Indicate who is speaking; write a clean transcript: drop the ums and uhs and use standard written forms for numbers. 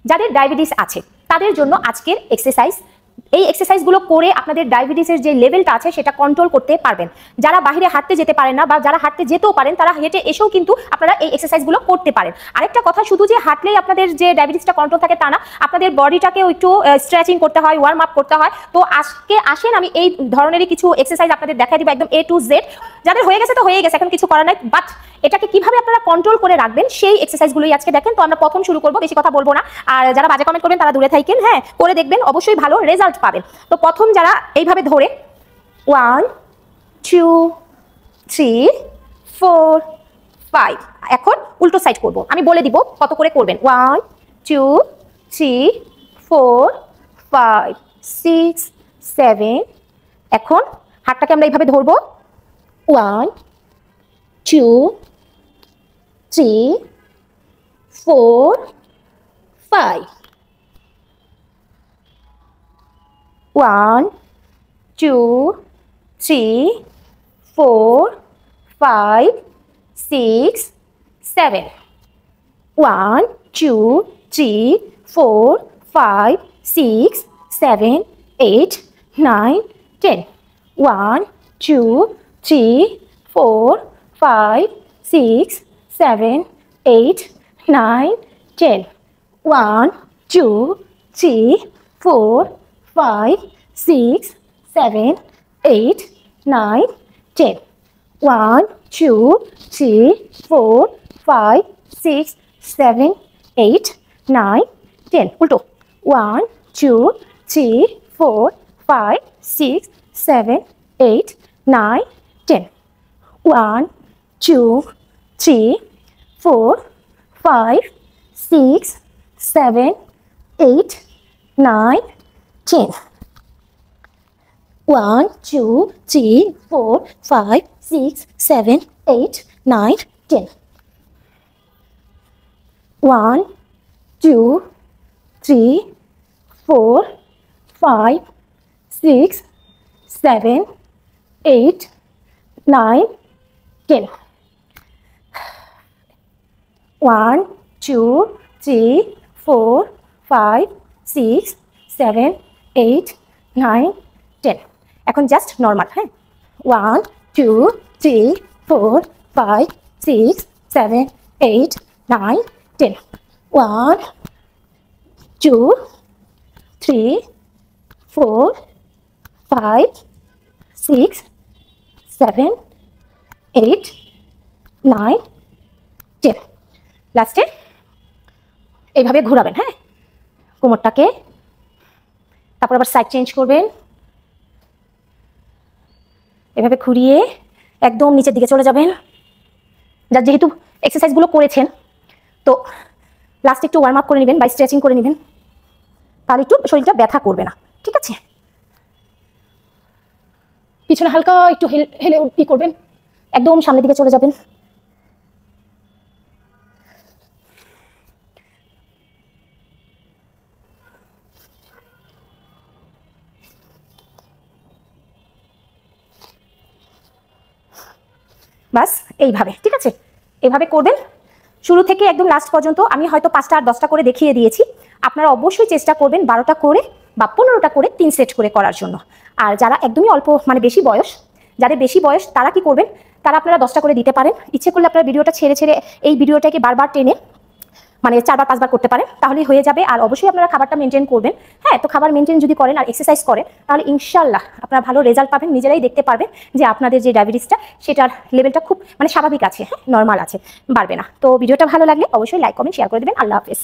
Speaker 1: যাদের ডায়াবেটিস আছে তাদের জন্য আজকের এক্সারসাইজ, এই এক্সারসাইজগুলো করে আপনাদের ডায়াবেটিসের যে লেভেলটা আছে সেটা কন্ট্রোল করতে পারবেন। যারা বাইরে হাঁটতে যেতে পারেন না বা যারা হাঁটতে যেতেও পারেন তারা হেঁটে এসেও কিন্তু আপনারা এই এক্সারসাইজগুলো করতে পারেন। আরেকটা কথা, শুধু যে হাঁটলেই আপনাদের যে ডায়াবেটিসটা কন্ট্রোল থাকে তা না, আপনাদের বডিটাকেও একটু স্ট্রেচিং করতে হয়, ওয়ার্ম আপ করতে হয়। তো আজকে আসেন আমি এই ধরনেরই কিছু এক্সারসাইজ আপনাদের দেখাই দিব একদম A to Z। যাদের হয়ে গেছে তো হয়ে গেছে, এখন কিছু করার নাই, বাট এটাকে কিভাবে আপনারা কন্ট্রোল করে রাখবেন সেই এক্সারসাইজগুলোই আজকে দেখেন। তো আমরা প্রথম শুরু করব, বেশি কথা বলবো না, আর যারা বাজে কমেন্ট করবেন তারা দূরে থাকেন। হ্যাঁ, করে দেখবেন, অবশ্যই ভালো রেজাল্ট পাবেন। তো প্রথম যারা এইভাবে ধরে 1 2 3 4 5, এখন উল্টো সাইড করব, আমি বলে দিব কত করে করবেন। 1 2 3 4 5 6 7, এখন হাতটাকে আমরা এইভাবে ধরবো 1 2 3 4 5, 1 2 3 4 5 6 7, 1 2 3 4 5 6 7 8 9 10, 1 2 3 4 5 6 7 8 9 10, 1 2 3 4 5 6 7 8 9 10, 1 2 3 4 5 6 7 8 9 10, উল্টো 1 2 3 4 5 6 7 8 9 10, 1 2 3 4 5 6 7 8 9 10, 1 2 3 4 5 6 7 8 9 10, 1 2 3 4 5 6 7 8 9 10, 1 2 3 4 5 6 7 8 9 10, এখন জাস্ট নর্মাল। হ্যাঁ, 1 2 3 4 5 6 7 8 9 10, 1 2 3 4 5 6 7 8 9 10, লাস্টে এইভাবে ঘোরাবেন। হ্যাঁ, কোমরটাকে, তারপর আবার সাইড চেঞ্জ করবেন, এভাবে ঘুরিয়ে একদম নিচের দিকে চলে যাবেন। যার যেহেতু এক্সারসাইজগুলো করেছেন তো লাস্টে একটু ওয়ার্ম আপ করে নেবেন বা স্ট্রেচিং করে নেবেন, তাহলে একটু শরীরটা ব্যথা করবে না। ঠিক আছে, পিছনে হালকা একটু হেলে ই করবেন, একদম সামনের দিকে চলে যাবেন। বাস এইভাবে, ঠিক আছে, এইভাবে করবেন শুরু থেকে একদম লাস্ট পর্যন্ত। আমি হয়তো 5টা আর 10টা করে দেখিয়ে দিয়েছি, আপনারা অবশ্যই চেষ্টা করবেন 12টা করে বা 15টা করে 3 সেট করে করার জন্য। আর যারা একদমই অল্প, মানে বেশি বয়স, যাদের বেশি বয়স তারা কি করবেন, তারা আপনারা 10টা করে দিতে পারেন। ইচ্ছে করলে আপনারা ভিডিওটা ছেড়ে ছেড়ে এই ভিডিওটাকে বারবার টেনে মানে 4বার 5বার করতে পারেন, তাহলেই হয়ে যাবে। আর অবশ্যই আপনারা খাবারটা মেনটেন করবেন। হ্যাঁ, তো খাবার মেনটেন যদি করেন আর এক্সারসাইজ করেন তাহলে ইনশাল্লাহ আপনারা ভালো রেজাল্ট পাবেন। নিজেরাই দেখতে পারবেন যে আপনাদের যে ডায়াবেটিসটা সেটার লেভেলটা খুব মানে স্বাভাবিক আছে, হ্যাঁ, নর্মাল আছে, বাড়বে না। তো ভিডিওটা ভালো লাগলে অবশ্যই লাইক কমেন্ট শেয়ার করে দেবেন। আল্লাহ হাফেজ।